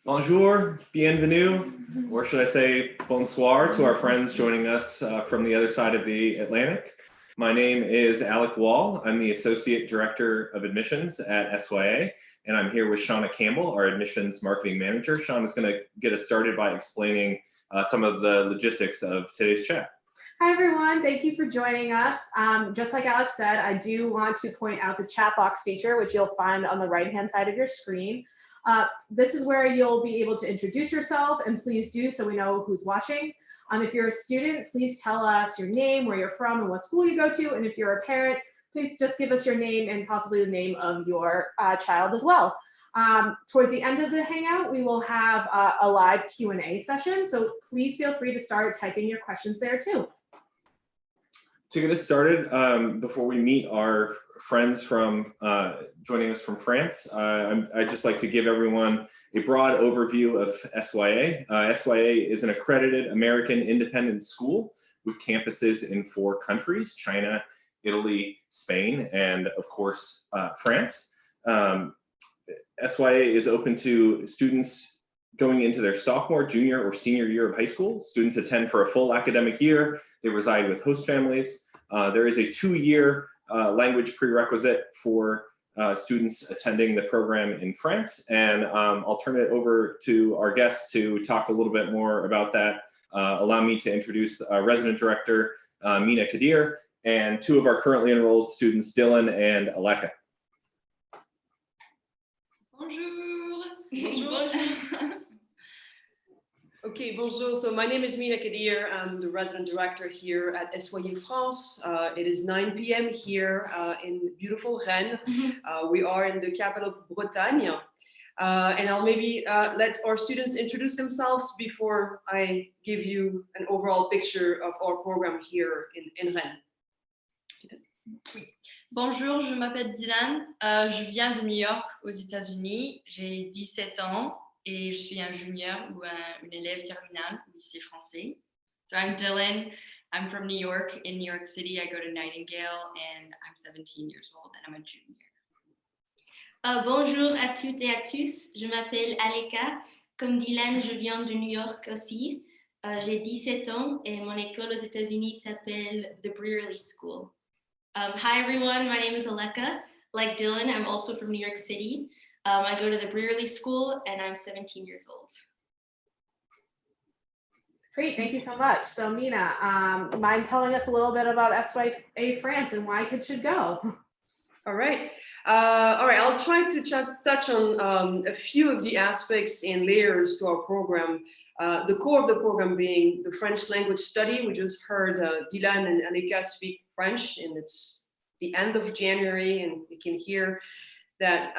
Bonjour, bienvenue, or should I say bonsoir to our friends joining us from the other side of the Atlantic. My name is Alec Wall. I'm the Associate Director of Admissions at SYA, and I'm here with Shauna Campbell, our Admissions Marketing Manager. Shauna's going to get us started by explaining some of the logistics of today's chat. Hi everyone, thank you for joining us. Just like Alex said, I do want to point out the chat box feature, which you'll find on the right-hand side of your screen. This is where you'll be able to introduce yourself, and please do so we know who's watching. If you're a student, please tell us your name, where you're from, and what school you go to. And if you're a parent, please just give us your name and possibly the name of your child as well. Towards the end of the Hangout, we will have a live Q&A session, so please feel free to start typing your questions there too. To get us started, before we meet our friends from joining us from France, I'd just like to give everyone a broad overview of SYA. SYA is an accredited American independent school with campuses in 4 countries: China, Italy, Spain, and of course, France. SYA is open to students going into their sophomore, junior, or senior year of high school. Students attend for a full academic year. They reside with host families. There is a 2-year language prerequisite for students attending the program in France. And I'll turn it over to our guests to talk a little bit more about that. Allow me to introduce Resident Director Mina Kadir and 2 of our currently enrolled students, Dylan and Aleka. Bonjour. Bonjour. Okay, bonjour. So my name is Mina Kadir. I'm the resident director here at SYA France. It is 9 p.m. here in beautiful Rennes. We are in the capital of Bretagne. And I'll maybe let our students introduce themselves before I give you an overall picture of our program here in Rennes. Oui. Bonjour, je m'appelle Dylan. Je viens de New York aux États-Unis. J'ai 17 ans. Et je suis un junior ou une élève terminale au lycée français. So I'm Dylan. I'm from New York. In New York City, I go to Nightingale, and I'm 17 years old, and I'm a junior. Bonjour à toutes et à tous. Je m'appelle Aleka. Comme Dylan, je viens de New York aussi. J'ai 17 ans et mon école aux États-Unis s'appelle The Brearley School. Hi everyone, my name is Aleka. Like Dylan, I'm also from New York City. I go to the Brearley School and I'm 17 years old. Great, thank you so much. So Mina, mind telling us a little bit about SYA France and why kids should go? All right. I'll try to touch on a few of the aspects and layers to our program. The core of the program being the French language study. We just heard Dylan and Aleka speak French, and it's the end of January, and we can hear that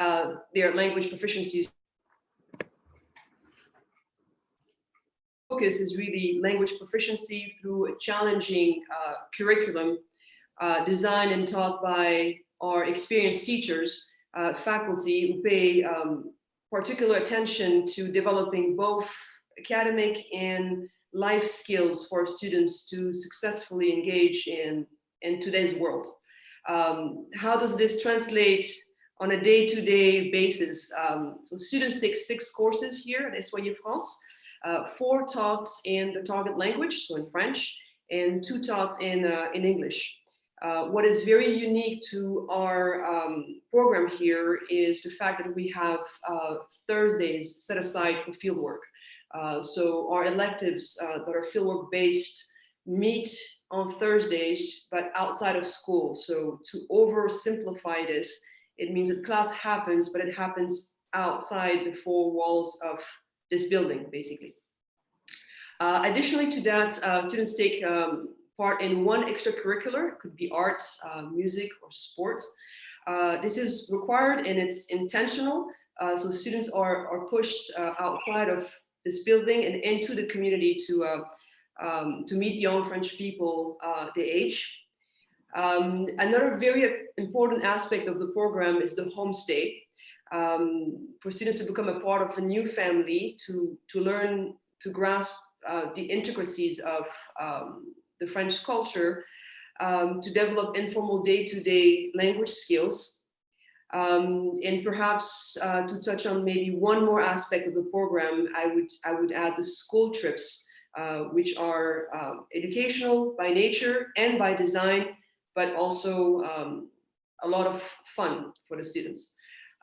their language proficiencies focus is really language proficiency through a challenging curriculum designed and taught by our experienced teachers, faculty who pay particular attention to developing both academic and life skills for students to successfully engage in today's world. How does this translate on a day-to-day basis? So students take 6 courses here at SYA France, 4 taught in the target language, so in French, and 2 taught in English. What is very unique to our program here is the fact that we have Thursdays set aside for fieldwork. So our electives that are fieldwork based meet on Thursdays, but outside of school. So to oversimplify this, it means that class happens, but it happens outside the 4 walls of this building, basically. Additionally to that, students take part in 1 extracurricular. It could be art, music, or sports. This is required and it's intentional. So students are pushed outside of this building and into the community to meet young French people their age. Another very important aspect of the program is the homestay. For students to become a part of a new family, to learn, to grasp the intricacies of the French culture, to develop informal day-to-day language skills. And perhaps to touch on maybe one more aspect of the program, I would add the school trips, which are educational by nature and by design, but also a lot of fun for the students.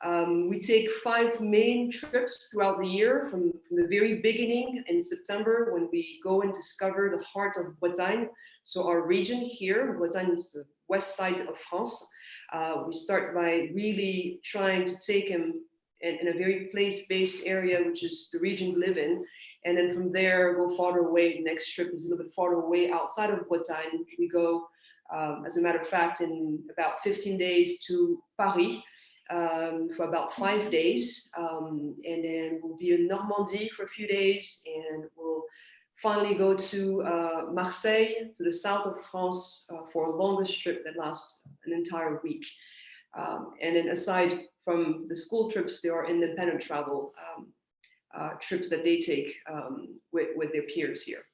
We take 5 main trips throughout the year from the very beginning in September, when we go and discover the heart of Bretagne. So our region here, Bretagne is the west side of France. We start by really trying to take him in a very place-based area, which is the region we live in. And then from there, go farther away. The next trip is a little bit farther away outside of Bretagne. We go, as a matter of fact, in about 15 days to Paris for about 5 days. And then we'll be in Normandy for a few days, and we'll finally go to Marseille, to the south of France, for a longest trip that lasts an entire week. And then aside from the school trips, there are independent travel trips that they take with their peers here.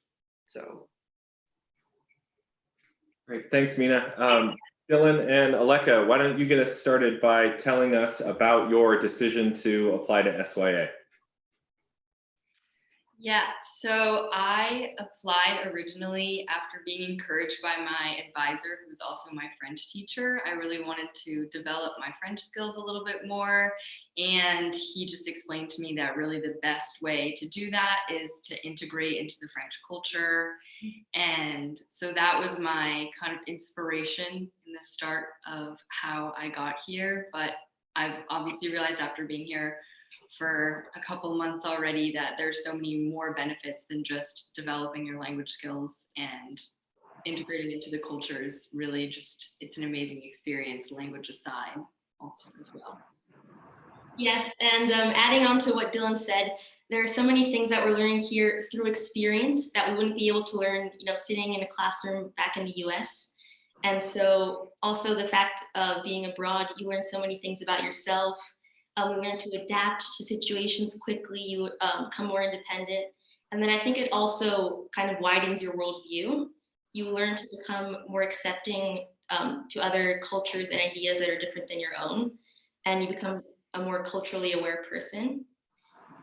So. Great, thanks, Mina. Dylan and Aleka, why don't you get us started by telling us about your decision to apply to SYA? Yeah, so I applied originally after being encouraged by my advisor, who was also my French teacher. I really wanted to develop my French skills a little bit more. And he just explained to me that really the best way to do that is to integrate into the French culture. And so that was my kind of inspiration in the start of how I got here. But I've obviously realized after being here for a couple months already that there's so many more benefits than just developing your language skills, and integrating into the culture is really just, it's an amazing experience, language aside, also as well. Yes, and adding on to what Dylan said, there are so many things that we're learning here through experience that we wouldn't be able to learn, sitting in a classroom back in the US. And so also the fact of being abroad, you learn so many things about yourself. You learn to adapt to situations quickly, you become more independent. And then I think it also kind of widens your worldview. You learn to become more accepting to other cultures and ideas that are different than your own. And you become a more culturally aware person.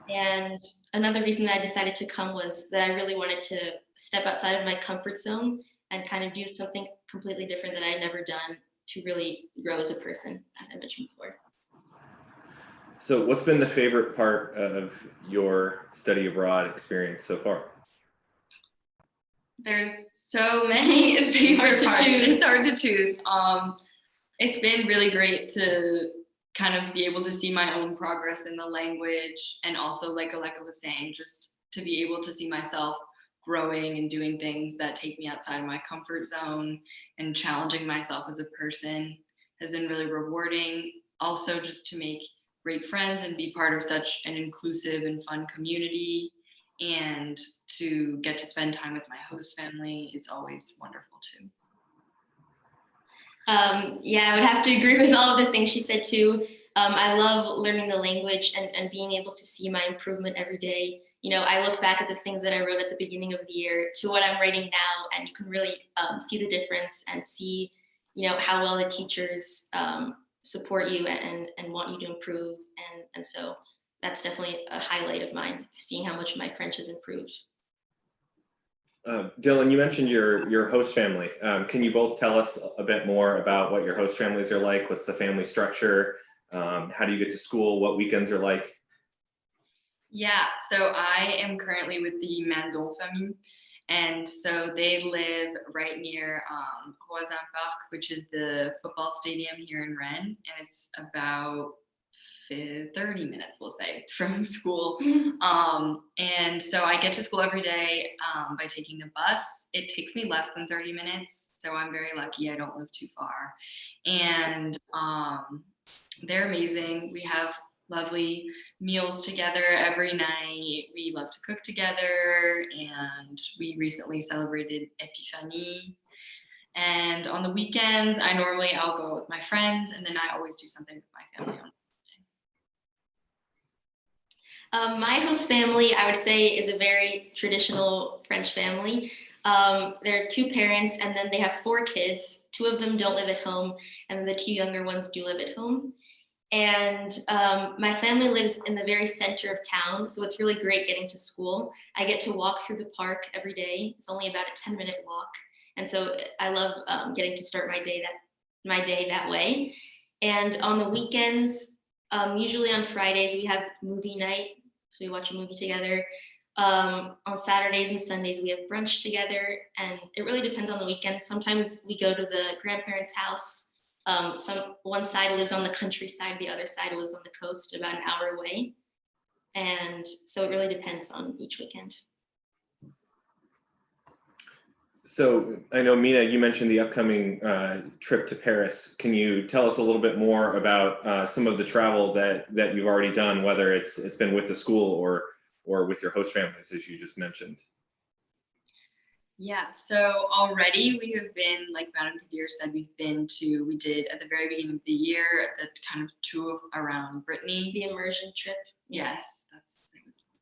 And another reason that I decided to come was that I really wanted to step outside of my comfort zone and kind of do something completely different that I had never done to really grow as a person, as I mentioned before. So what's been the favorite part of your study abroad experience so far? There's so many favorite parts. It's hard to choose. It's been really great to kind of be able to see my own progress in the language, and also, like Aleka was saying, just to be able to see myself growing and doing things that take me outside of my comfort zone and challenging myself as a person has been really rewarding. Also, just to make great friends and be part of such an inclusive and fun community, and to get to spend time with my host family is always wonderful too. Yeah, I would have to agree with all of the things she said too. I love learning the language and being able to see my improvement every day. I look back at the things that I wrote at the beginning of the year to what I'm writing now, and you can really see the difference and see, how well the teachers support you and want you to improve. And so that's definitely a highlight of mine, seeing how much my French has improved. Dylan, you mentioned your host family. Can you both tell us a bit more about what your host families are like? What's the family structure? How do you get to school? What weekends are like? Yeah, so I am currently with the Mandon family. And so they live right near Roisin Park, which is the football stadium here in Rennes. And it's about 30 minutes, we'll say, from school. And so I get to school every day by taking the bus. It takes me less than 30 minutes. So I'm very lucky I don't live too far. And they're amazing. We have lovely meals together every night. We love to cook together, and we recently celebrated Epiphanie. And on the weekends, I'll go with my friends, and then I always do something with my family on My host family, I would say, is a very traditional French family. There are 2 parents, and then they have 4 kids. 2 of them don't live at home, and the 2 younger ones do live at home. And my family lives in the very center of town, so it's really great getting to school. I get to walk through the park every day. It's only about a 10-minute walk. And so I love getting to start my day that way. And on the weekends, usually on Fridays, we have movie night. So we watch a movie together. On Saturdays and Sundays, we have brunch together. And it really depends on the weekend. Sometimes we go to the grandparents' house. One side lives on the countryside, the other side lives on the coast, about an hour away. And so it really depends on each weekend. So I know, Mina, you mentioned the upcoming trip to Paris. Can you tell us a little bit more about some of the travel that you've already done, whether it's been with the school or with your host families, as you just mentioned? Yeah, so already we have been, like Madam Kadir said, we did at the very beginning of the year, the kind of tour around Brittany. The immersion trip. Yes, that's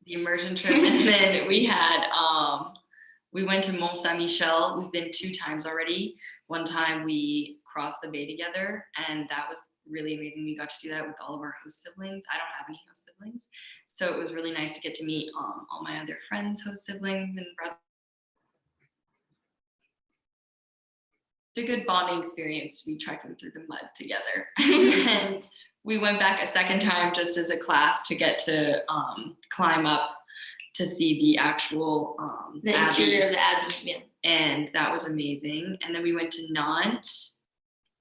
the immersion trip. And then we went to Mont Saint-Michel. We've been 2 times already. One time we crossed the bay together, and that was really amazing. We got to do that with all of our host siblings. I don't have any host siblings, so it was really nice to get to meet all my other friends' host siblings and brothers. It's a good bonding experience to be trekking through the mud together. And we went back a second time just as a class to get to climb up to see the actual The Abbey. interior of the Abbey, yeah. And that was amazing. And then we went to Nantes,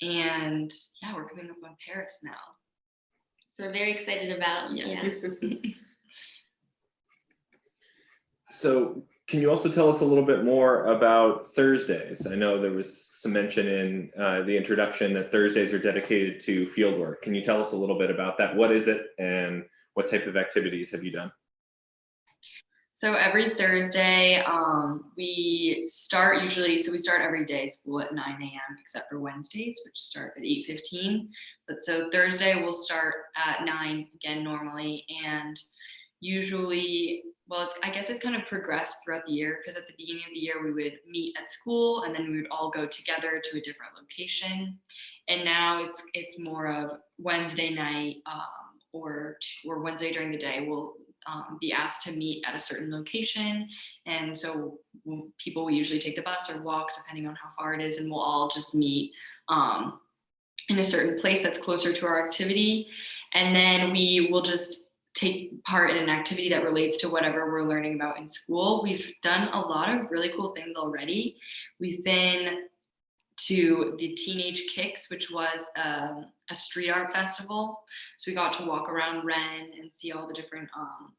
and yeah, we're coming up on Paris now. We're very excited about, Yes. So can you also tell us a little bit more about Thursdays? I know there was some mention in the introduction that Thursdays are dedicated to fieldwork. Can you tell us a little bit about that? What is it, and what type of activities have you done? So every Thursday, we start every day school at 9 a.m. except for Wednesdays, which start at 8:15. But so Thursday we'll start at 9 again normally, and usually, well, I guess it's kind of progressed throughout the year, because at the beginning of the year we would meet at school and then we would all go together to a different location. And now it's more of Wednesday night or Wednesday during the day we'll be asked to meet at a certain location. And so people will usually take the bus or walk depending on how far it is, and we'll all just meet in a certain place that's closer to our activity. And then we will just take part in an activity that relates to whatever we're learning about in school. We've done a lot of really cool things already. We've been to the Teenage Kicks, which was a street art festival. So we got to walk around Rennes and see all the different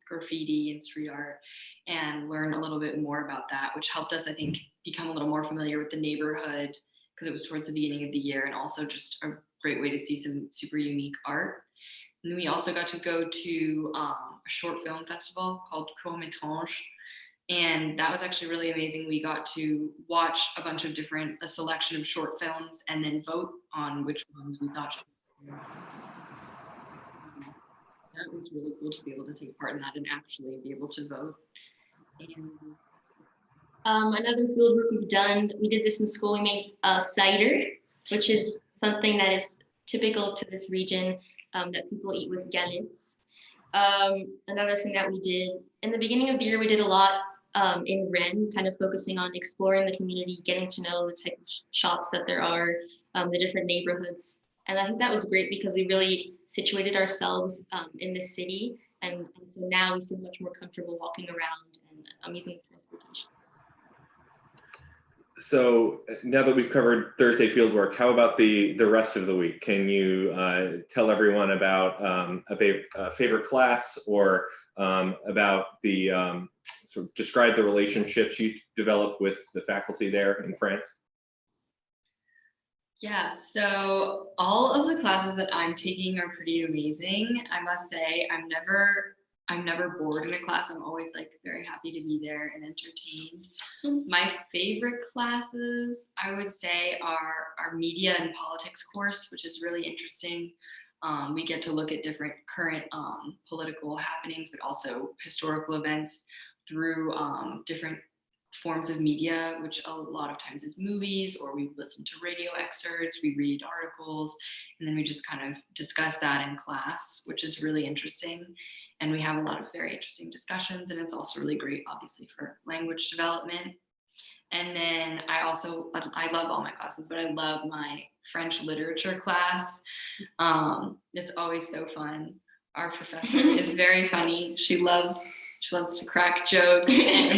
graffiti and street art and learn a little bit more about that, which helped us, I think, become a little more familiar with the neighborhood, because it was towards the beginning of the year, and also just a great way to see some super unique art. And then we also got to go to a short film festival called Court Métrange. And that was actually really amazing. We got to watch a selection of short films and then vote on which ones we thought should be. That was really cool to be able to take part in that and actually be able to vote. And another field work we've done, we did this in school, we made cider, which is something that is typical to this region that people eat with galettes. Another thing that we did, in the beginning of the year, we did a lot in Rennes, kind of focusing on exploring the community, getting to know the type of shops that there are, the different neighborhoods. And I think that was great because we really situated ourselves in the city. And so now we feel much more comfortable walking around and using transportation. So now that we've covered Thursday fieldwork, how about the rest of the week? Can you tell everyone about a favorite class, or about the sort of describe the relationships you developed with the faculty there in France? Yeah, so all of the classes that I'm taking are pretty amazing. I must say, I'm never bored in a class. I'm always like very happy to be there and entertained. My favorite classes, I would say, are our media and politics course, which is really interesting. We get to look at different current political happenings, but also historical events through different forms of media, which a lot of times is movies, or we listen to radio excerpts, we read articles, and then we just kind of discuss that in class, which is really interesting. And we have a lot of very interesting discussions, and it's also really great, obviously, for language development. And then I love all my classes, but I love my French literature class. It's always so fun. Our professor is very funny. She loves to crack jokes, and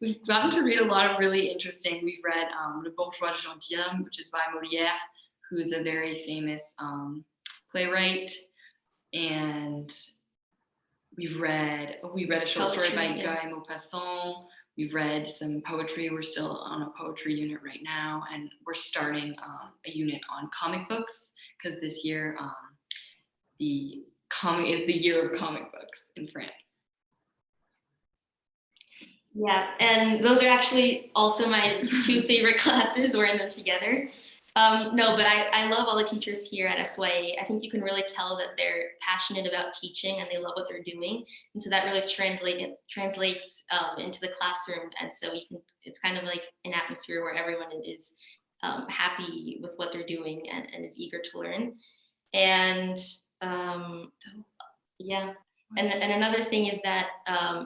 we've gotten to read a lot of really interesting. We've read Le Bourgeois de Gentilhomme, which is by Molière, who's a very famous playwright. And we read a short story by Guy Maupassant. We've read some poetry. We're still on a poetry unit right now, and we're starting a unit on comic books, because this year is the year of comic books in France. Yeah, and those are actually also my two favorite classes. We're in them together. No, but I love all the teachers here at SYA. I think you can really tell that they're passionate about teaching and they love what they're doing. And so that really translates into the classroom. And so it's kind of like an atmosphere where everyone is happy with what they're doing and is eager to learn. And yeah. And another thing is that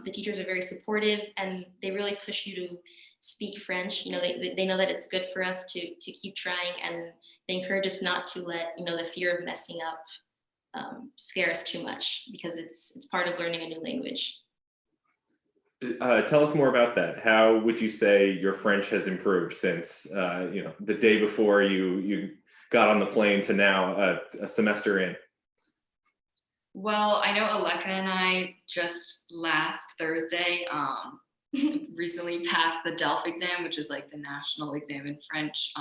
the teachers are very supportive, and they really push you to speak French. They know that it's good for us to keep trying, and they encourage us not to let the fear of messing up scare us too much, because it's part of learning a new language. Tell us more about that. How would you say your French has improved since the day before you got on the plane to now a semester in? Well, I know Aleka and I just last Thursday recently passed the DELF exam, which is like the national exam in French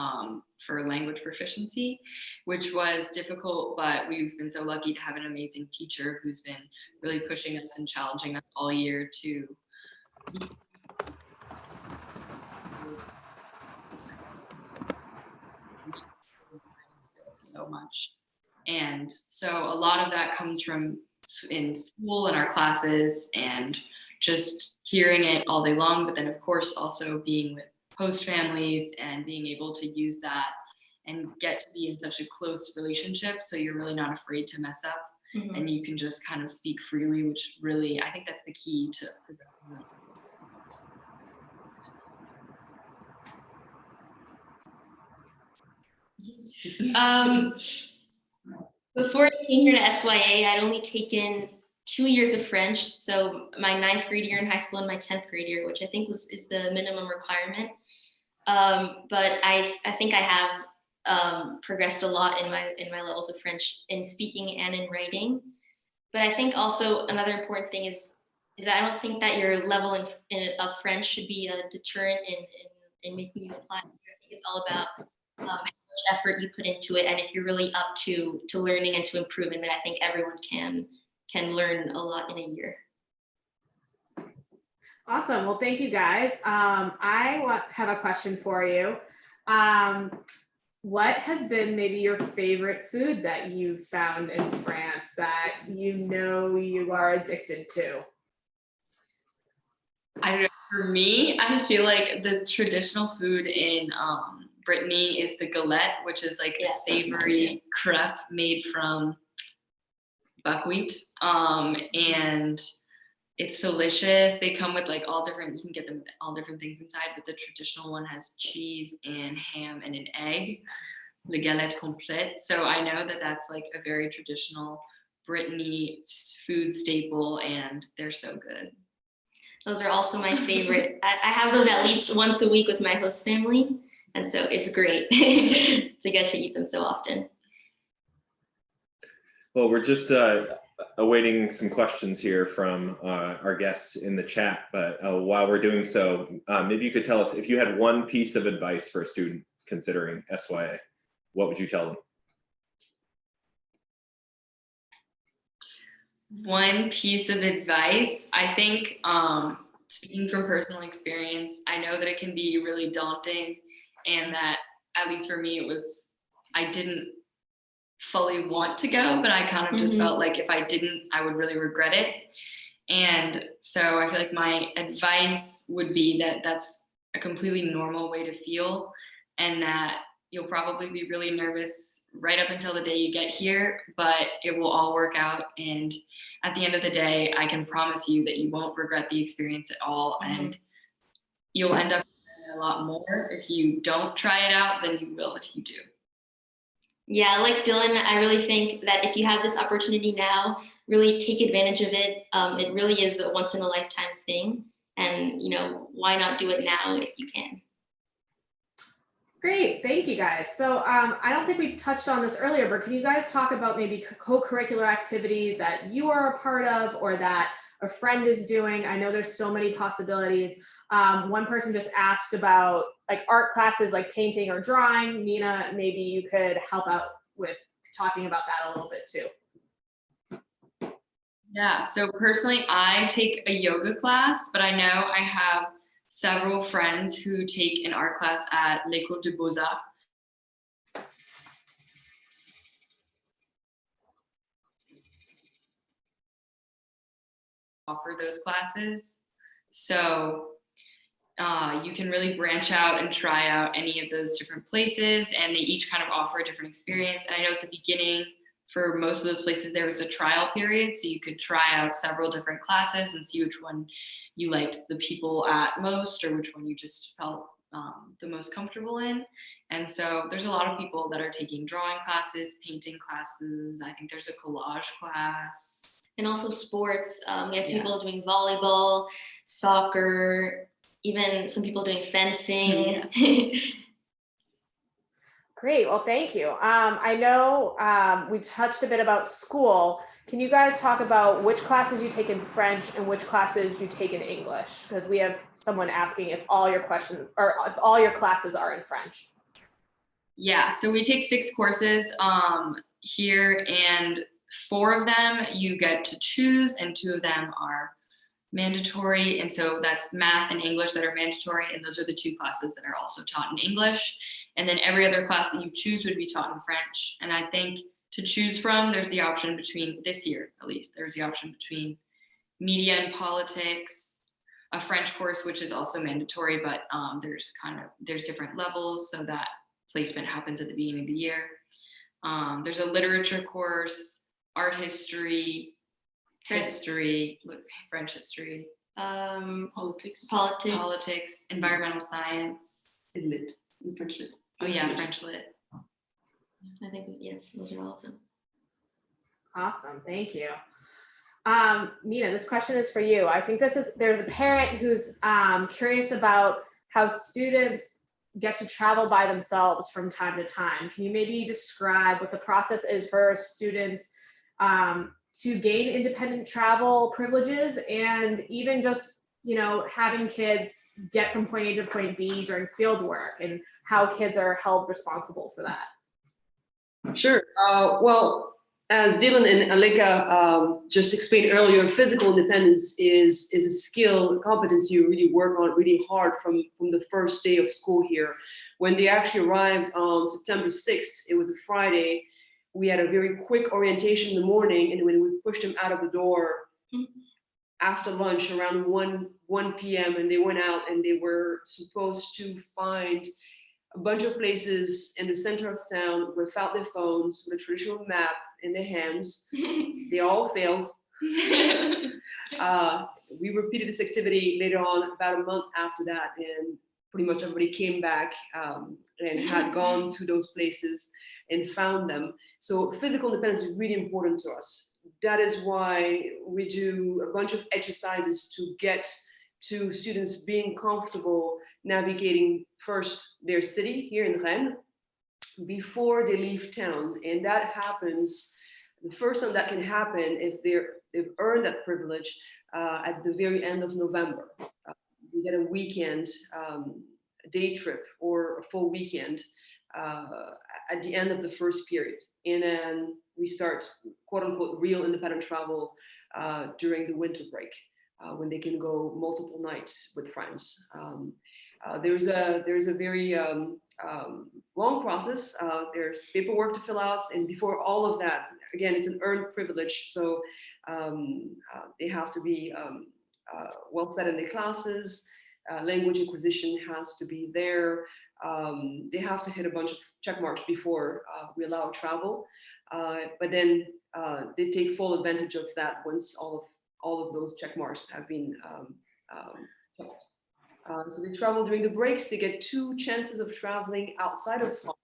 for language proficiency, which was difficult, but we've been so lucky to have an amazing teacher who's been really pushing us and challenging us all year to so much. And so a lot of that comes from in school and our classes and just hearing it all day long, but then of course also being with host families and being able to use that and get to be in such a close relationship, so you're really not afraid to mess up. Mm-hmm. And you can just kind of speak freely, which really, I think that's the key to progressing. Before I came here to SYA, I'd only taken 2 years of French, so my 9th grade year in high school and my 10th grade year, which I think is the minimum requirement. But I think I have progressed a lot in my levels of French in speaking and in writing. But I think also another important thing is that I don't think that your level of French should be a deterrent in making you apply. I think it's all about how much effort you put into it, and if you're really up to learning and to improving, then I think everyone can learn a lot in a year. Awesome. Well, thank you guys. I have a question for you. What has been maybe your favorite food that you've found in France that you are addicted to? I don't know. For me, I feel like the traditional food in Brittany is the galette, which is like a savory crepe made from buckwheat, and it's delicious. They come with like you can get them with all different things inside, but the traditional one has cheese and ham and an egg, the galette complète. So I know that that's like a very traditional Brittany food staple, and they're so good. Those are also my favorite. I have those at least once a week with my host family, and so it's great to get to eat them so often. Well, we're just awaiting some questions here from our guests in the chat, but while we're doing so, maybe you could tell us if you had one piece of advice for a student considering SYA, what would you tell them? One piece of advice, I think, speaking from personal experience, I know that it can be really daunting, and that, at least for me, I didn't fully want to go, but I kind of just felt like if I didn't, I would really regret it. And so I feel like my advice would be that that's a completely normal way to feel, and that you'll probably be really nervous right up until the day you get here, but it will all work out. And at the end of the day, I can promise you that you won't regret the experience at all. And you'll end up learning a lot more if you don't try it out than you will if you do. Yeah, like Dylan, I really think that if you have this opportunity now, really take advantage of it. It really is a once in a lifetime thing. And, why not do it now if you can? Great, thank you guys. So I don't think we touched on this earlier, but can you guys talk about maybe co-curricular activities that you are a part of or that a friend is doing? I know there's so many possibilities. One person just asked about like art classes, like painting or drawing. Nina, maybe you could help out with talking about that a little bit too. Yeah, so personally, I take a yoga class, but I know I have several friends who take an art class at l'École des Beaux-Arts. Offer those classes. So you can really branch out and try out any of those different places, and they each kind of offer a different experience. And I know at the beginning, for most of those places, there was a trial period, so you could try out several different classes and see which one you liked the people at most, or which one you just felt the most comfortable in. And so there's a lot of people that are taking drawing classes, painting classes. I think there's a collage class. And also sports. We have people doing volleyball, soccer, even some people doing fencing. Great, well, thank you. I know we touched a bit about school. Can you guys talk about which classes you take in French and which classes you take in English? Because we have someone asking if all your questions or if all your classes are in French. Yeah, so we take 6 courses here, and 4 of them you get to choose, and 2 of them are mandatory. And so that's math and English that are mandatory, and those are the 2 classes that are also taught in English. And then every other class that you choose would be taught in French. And I think to choose from, there's the option between, this year at least, there's the option between media and politics, a French course, which is also mandatory, but there's different levels, so that placement happens at the beginning of the year. There's a literature course, art history, French history, politics, environmental science, Lit, French lit. Oh yeah, French lit. I think, those are all of them. Awesome, thank you. Nina, this question is for you. I think there's a parent who's curious about how students get to travel by themselves from time to time. Can you maybe describe what the process is for students to gain independent travel privileges, and even just, having kids get from point A to point B during field work, and how kids are held responsible for that? Sure. Well, as Dylan and Aleka just explained earlier, physical independence is a skill, a competence you really work on really hard from the first day of school here. When they actually arrived on September 6th, it was a Friday, we had a very quick orientation in the morning, and when we pushed them out of the door after lunch around 1 p.m. and they went out and they were supposed to find a bunch of places in the center of town without their phones, with a traditional map in their hands. They all failed. We repeated this activity later on, about a month after that, and pretty much everybody came back and had gone to those places and found them. So physical independence is really important to us. That is why we do a bunch of exercises to get to students being comfortable navigating first their city here in Rennes before they leave town. And that happens, the first time that can happen if they've earned that privilege at the very end of November. We get a weekend, a day trip or a full weekend at the end of the first period. And then we start quote unquote real independent travel during the winter break when they can go multiple nights with friends. There's a very long process. There's paperwork to fill out, and before all of that, again, it's an earned privilege. So They have to be well set in their classes. Language acquisition has to be there. They have to hit a bunch of check marks before we allow travel. But then they take full advantage of that once all of those check marks have been checked. So they travel during the breaks. They get 2 chances of traveling outside of France.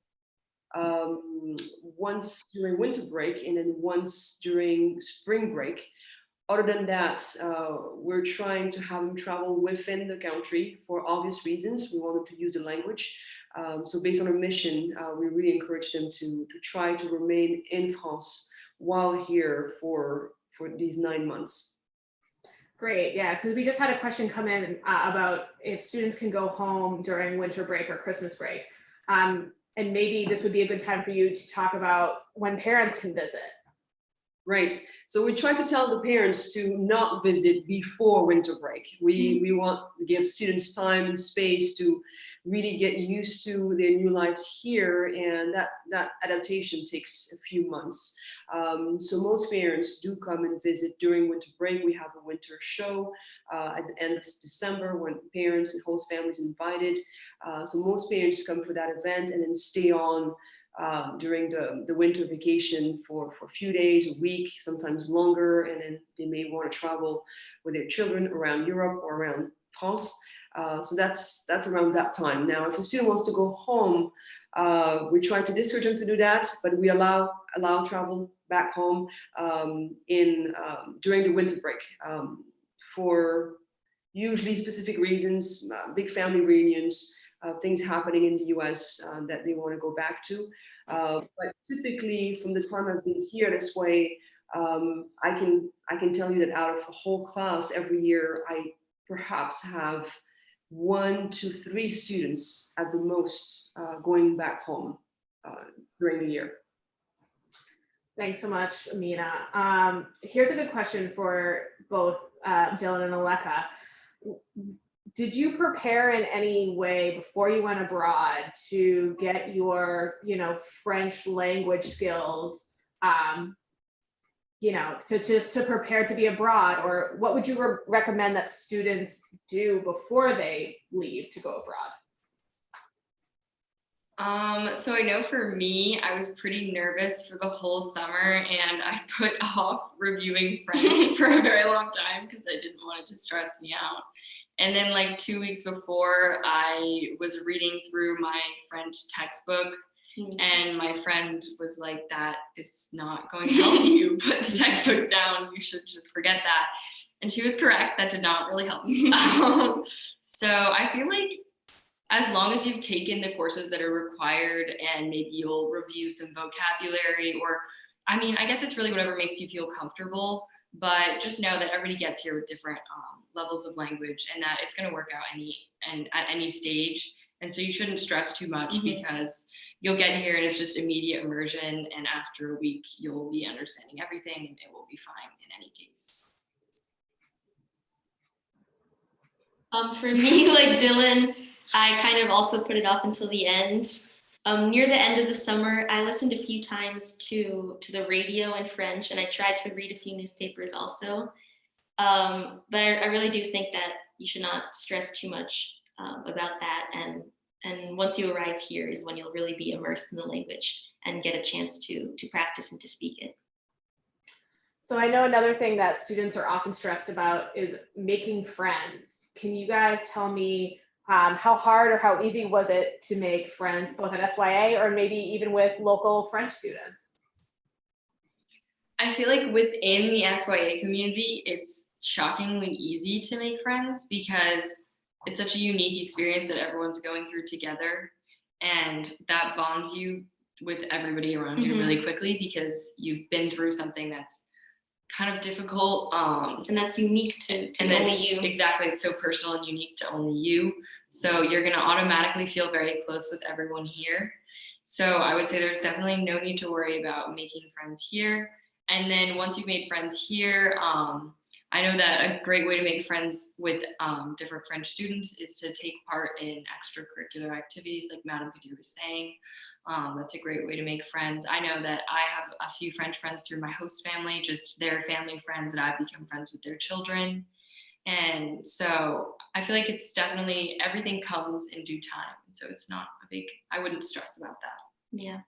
Once during winter break and then once during spring break. Other than that, we're trying to have them travel within the country for obvious reasons. We want them to use the language. So based on our mission, we really encourage them to try to remain in France while here for these 9 months. Great, yeah, because we just had a question come in about if students can go home during winter break or Christmas break. And maybe this would be a good time for you to talk about when parents can visit. Right. So we try to tell the parents to not visit before winter break. We want to give students time and space to really get used to their new lives here, and that adaptation takes a few months. So most parents do come and visit during winter break. We have a winter show at the end of December when parents and host families invited. So most parents come for that event and then stay on during the winter vacation for a few days, a week, sometimes longer, and then they may want to travel with their children around Europe or around France. So that's around that time. Now, if a student wants to go home, we try to discourage them to do that, but we allow travel back home during the winter break for usually specific reasons, big family reunions, things happening in the US that they want to go back to. But typically from the time I've been here this way, I can tell you that out of a whole class every year, I perhaps have 1 to 3 students at the most going back home during the year. Thanks so much, Amina. Here's a good question for both Dylan and Aleka. Did you prepare in any way before you went abroad to get your, French language skills, so just to prepare to be abroad, or what would you recommend that students do before they leave to go abroad? So I know for me, I was pretty nervous for the whole summer, and I put off reviewing French for a very long time because I didn't want it to stress me out. And then like 2 weeks before, I was reading through my French textbook, and my friend was like, that is not going to help you. Put the textbook down. You should just forget that. And she was correct. That did not really help me. So I feel like as long as you've taken the courses that are required and maybe you'll review some vocabulary, or, I guess it's really whatever makes you feel comfortable. But just know that everybody gets here with different levels of language, and that it's going to work out at any stage. And so you shouldn't stress too much because you'll get here and it's just immediate immersion. And after a week, you'll be understanding everything and it will be fine in any case. For me, like Dylan, I kind of also put it off until the end. Near the end of the summer, I listened a few times to the radio in French, and I tried to read a few newspapers also. But I really do think that you should not stress too much about that. And once you arrive here is when you'll really be immersed in the language and get a chance to practice and to speak it. So I know another thing that students are often stressed about is making friends. Can you guys tell me how hard or how easy was it to make friends both at SYA or maybe even with local French students? I feel like within the SYA community, it's shockingly easy to make friends because it's such a unique experience that everyone's going through together, and that bonds you with everybody around you really quickly because you've been through something that's kind of difficult, and that's unique to only you. Exactly, it's so personal and unique to only you. So you're going to automatically feel very close with everyone here. So I would say there's definitely no need to worry about making friends here. And then once you've made friends here, I know that a great way to make friends with different French students is to take part in extracurricular activities, like Madame Kadir was saying. That's a great way to make friends. I know that I have a few French friends through my host family, just their family friends, and I've become friends with their children. And so I feel like it's definitely, everything comes in due time. So it's not a big, I wouldn't stress about that. Yeah.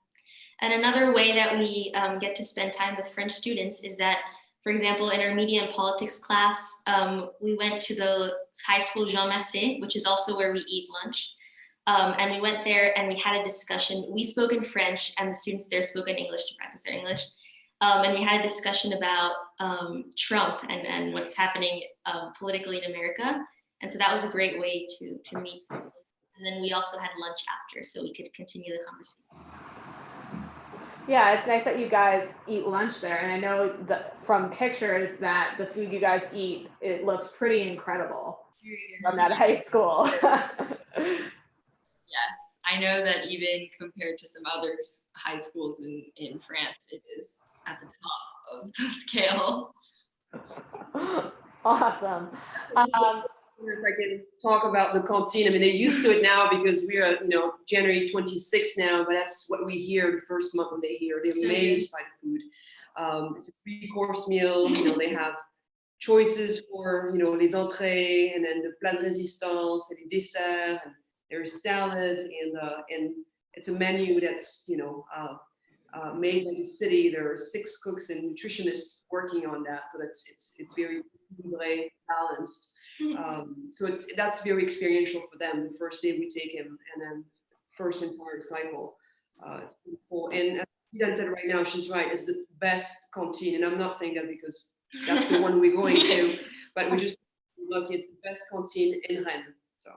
And another way that we get to spend time with French students is that, for example, in our media and politics class, we went to the high school Jean Massé, which is also where we eat lunch. And we went there and we had a discussion. We spoke in French and the students there spoke in English to practice their English. And we had a discussion about Trump and what's happening politically in America. And so that was a great way to meet. And then we also had lunch after, so we could continue the conversation. Yeah, it's nice that you guys eat lunch there. And I know that from pictures that the food you guys eat, it looks pretty incredible from that high school. Yes, I know that even compared to some other high schools in France, it is at the top of the scale. Awesome. If I can talk about the canteen, I mean, they're used to it now because we are, January 26th now, but that's what we hear the first month when they hear. They're amazed by the food. It's a 3-course meal. They have choices for, les entrées, and then the plat de résistance, and the dessert, and there's salad, and it's a menu that's, made in the city. There are 6 cooks and nutritionists working on that, so it's very balanced. So that's very experiential for them. The first day we take him, and then first entire cycle. It's pretty cool. And as Eden said right now, she's right. It's the best canteen, and I'm not saying that because that's the one we're going to, but we just lucky. It's the best canteen in Rennes. So.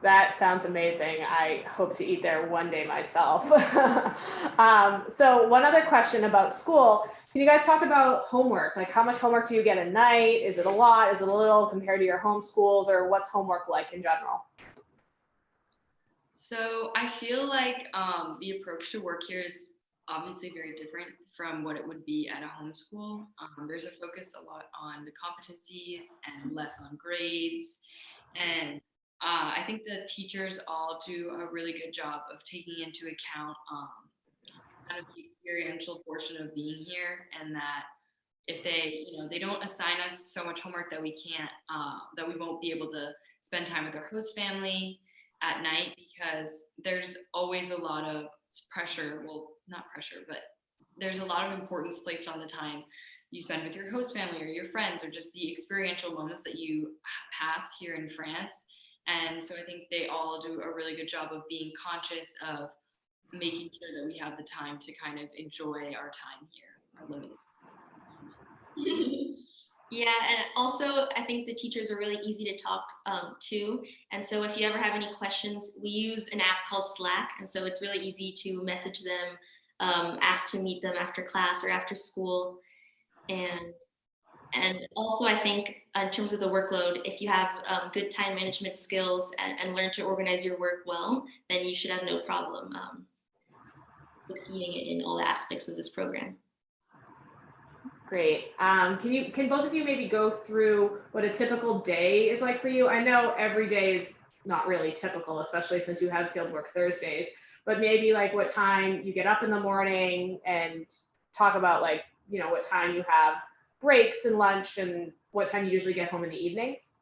That sounds amazing. I hope to eat there one day myself. So one other question about school. Can you guys talk about homework? Like, how much homework do you get a night? Is it a lot? Is it a little compared to your home schools, or what's homework like in general? So I feel like the approach to work here is obviously very different from what it would be at a homeschool. There's a focus a lot on the competencies and less on grades. And I think the teachers all do a really good job of taking into account kind of the experiential portion of being here, and that if they don't assign us so much homework that we can't, that we won't be able to spend time with our host family at night, because there's always a lot of pressure. Well, not pressure, but there's a lot of importance placed on the time you spend with your host family or your friends, or just the experiential moments that you pass here in France. And so I think they all do a really good job of being conscious of making sure that we have the time to kind of enjoy our time here, our limited. Yeah, and also I think the teachers are really easy to talk to. And so if you ever have any questions, we use an app called Slack. And so it's really easy to message them, ask to meet them after class or after school. And also I think in terms of the workload, if you have good time management skills and learn to organize your work well, then you should have no problem succeeding in all aspects of this program. Great. Can both of you maybe go through what a typical day is like for you? I know every day is not really typical, especially since you have Fieldwork Thursdays, but maybe like what time you get up in the morning, and talk about like, what time you have breaks and lunch, and what time you usually get home in the evenings.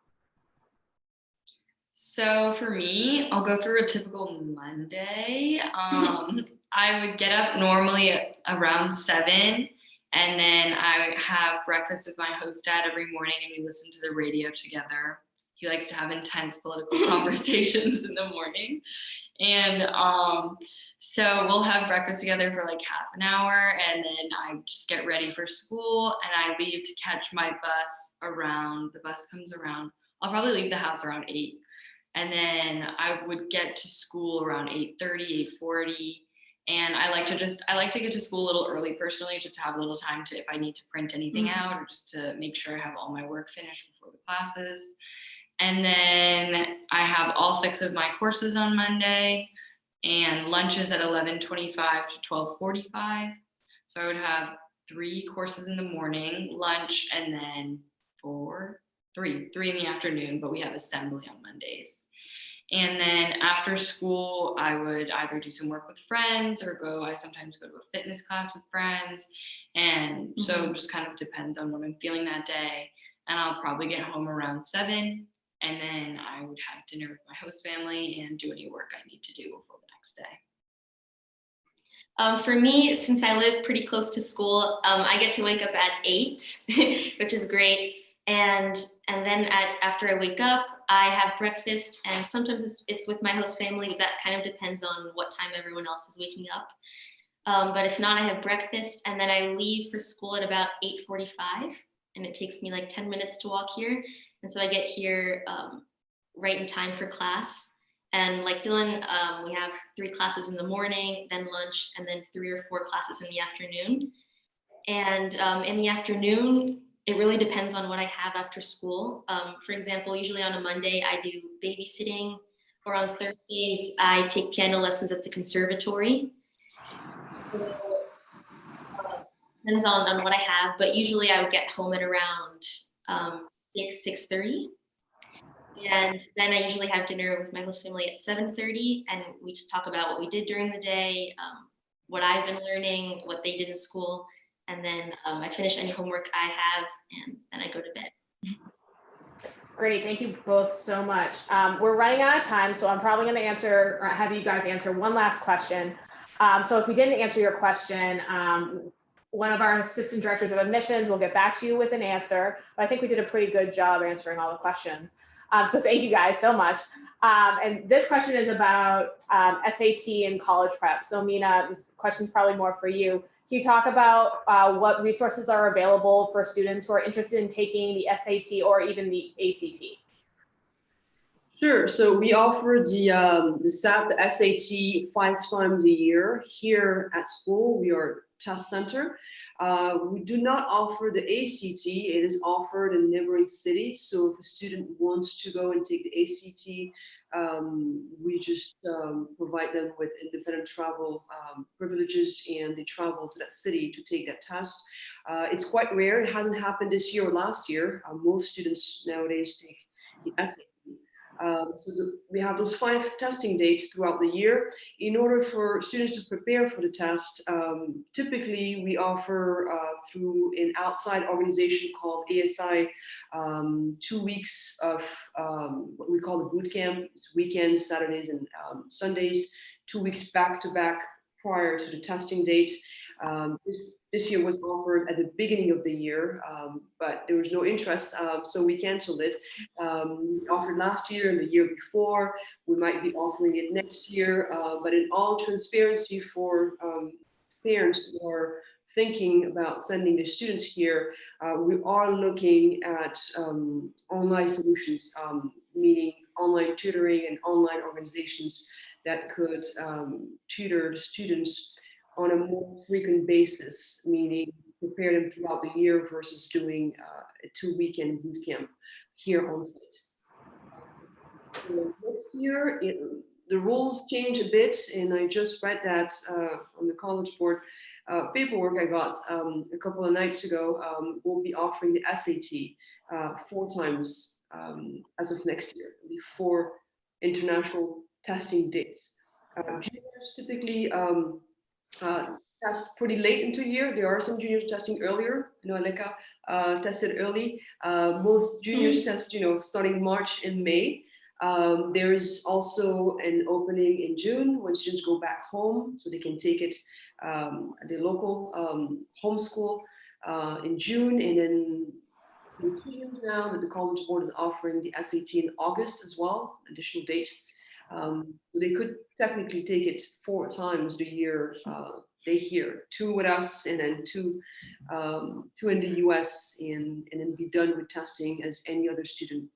So for me, I'll go through a typical Monday. I would get up normally at around 7, and then I have breakfast with my host dad every morning, and we listen to the radio together. He likes to have intense political conversations in the morning. And so we'll have breakfast together for like half an hour, and then I just get ready for school, and I leave to catch my bus the bus comes around, I'll probably leave the house around 8. And then I would get to school around 8:30, 8:40. And I like to get to school a little early personally, just to have a little time to, if I need to print anything out, or just to make sure I have all my work finished before the classes. And then I have all 6 of my courses on Monday, and lunches at 11:25 to 12:45. So I would have 3 courses in the morning, lunch, and then 3 in the afternoon, but we have assembly on Mondays. And then after school, I would either do some work with friends or I sometimes go to a fitness class with friends. And so it just kind of depends on what I'm feeling that day. And I'll probably get home around 7. And then I would have dinner with my host family and do any work I need to do before the next day. For me, since I live pretty close to school, I get to wake up at 8, which is great. And then after I wake up, I have breakfast, and sometimes it's with my host family, but that kind of depends on what time everyone else is waking up. But if not, I have breakfast, and then I leave for school at about 8:45, and it takes me like 10 minutes to walk here. And so I get here right in time for class. And like Dylan, we have 3 classes in the morning, then lunch, and then 3 or 4 classes in the afternoon. And in the afternoon, it really depends on what I have after school. For example, usually on a Monday, I do babysitting, or on Thursdays, I take piano lessons at the conservatory. So, depends on what I have, but usually I would get home at around 6:30. And then I usually have dinner with my host family at 7:30, and we talk about what we did during the day, what I've been learning, what they did in school, and then I finish any homework I have, and then I go to bed. Great, thank you both so much. We're running out of time, so I'm probably going to have you guys answer one last question. So if we didn't answer your question, one of our assistant directors of admissions will get back to you with an answer, but I think we did a pretty good job answering all the questions. So thank you guys so much. And this question is about SAT and college prep. So Mina, this question's probably more for you. Can you talk about what resources are available for students who are interested in taking the SAT or even the ACT? Sure. So we offer the SAT 5 times a year here at school. We are test center. We do not offer the ACT. It is offered in neighboring cities. So if a student wants to go and take the ACT, we just provide them with independent travel privileges, and they travel to that city to take that test. It's quite rare. It hasn't happened this year or last year. Most students nowadays take the SAT. We have those 5 testing dates throughout the year. In order for students to prepare for the test, typically we offer through an outside organization called ASI 2 weeks of what we call the boot camp. It's weekends, Saturdays, and Sundays, 2 weeks back to back prior to the testing date. This year was offered at the beginning of the year, but there was no interest, so we canceled it. We offered last year and the year before. We might be offering it next year, but in all transparency for parents who are thinking about sending their students here, we are looking at online solutions, meaning online tutoring and online organizations that could tutor the students on a more frequent basis, meaning prepare them throughout the year versus doing a 2-weekend boot camp here on site. So next year, the rules change a bit, and I just read that on the College Board paperwork I got a couple of nights ago. We'll be offering the SAT 4 times as of next year, 4 international testing dates. Juniors typically test pretty late into the year. There are some juniors testing earlier. You know, Aleka tested early. Most juniors test, starting March and May. There is also an opening in June when students go back home, so they can take it at the local home school in June, and then 2 years now that the College Board is offering the SAT in August as well, additional date. So they could technically take it 4 times the year they here, 2 with us, and then 2 in the US, and then be done with testing as any other student,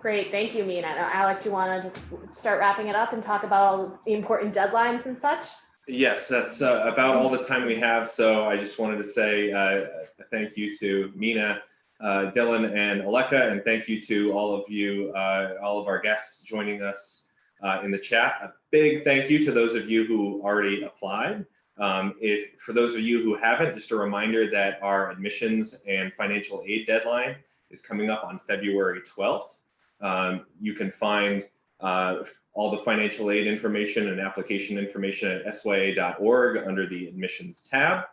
Great, thank you, Mina. Now, Alec, do you want to just start wrapping it up and talk about all the important deadlines and such? Yes, that's about all the time we have. So I just wanted to say thank you to Mina, Dylan, and Aleka, and thank you to all of you, all of our guests joining us in the chat. A big thank you to those of you who already applied. For those of you who haven't, just a reminder that our admissions and financial aid deadline is coming up on February 12th. You can find all the financial aid information and application information at sya.org under the admissions tab.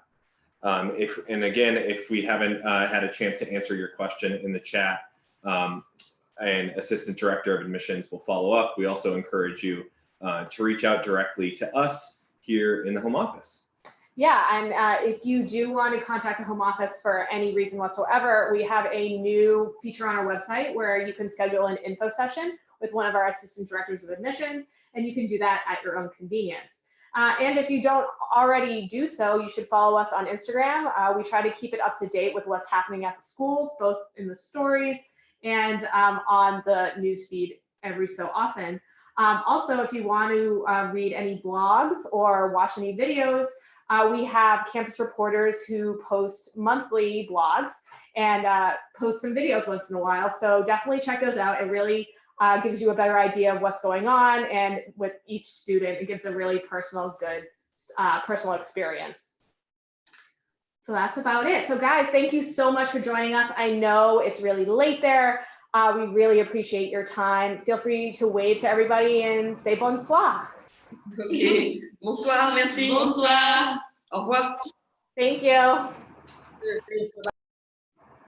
And again, if we haven't had a chance to answer your question in the chat, and Assistant Director of Admissions will follow up. We also encourage you to reach out directly to us here in the home office. Yeah, and if you do want to contact the home office for any reason whatsoever, we have a new feature on our website where you can schedule an info session with one of our Assistant Directors of Admissions, and you can do that at your own convenience. And if you don't already do so, you should follow us on Instagram. We try to keep it up to date with what's happening at the schools, both in the stories and on the newsfeed every so often. Also, if you want to read any blogs or watch any videos, we have campus reporters who post monthly blogs and post some videos once in a while. So definitely check those out. It really gives you a better idea of what's going on, and with each student, it gives a really personal, good, personal experience. So that's about it. So guys, thank you so much for joining us. I know it's really late there. We really appreciate your time. Feel free to wave to everybody and say bonsoir. Okay. Bonsoir, merci. Bonsoir. Au revoir. Thank you. Thanks. Bye-bye.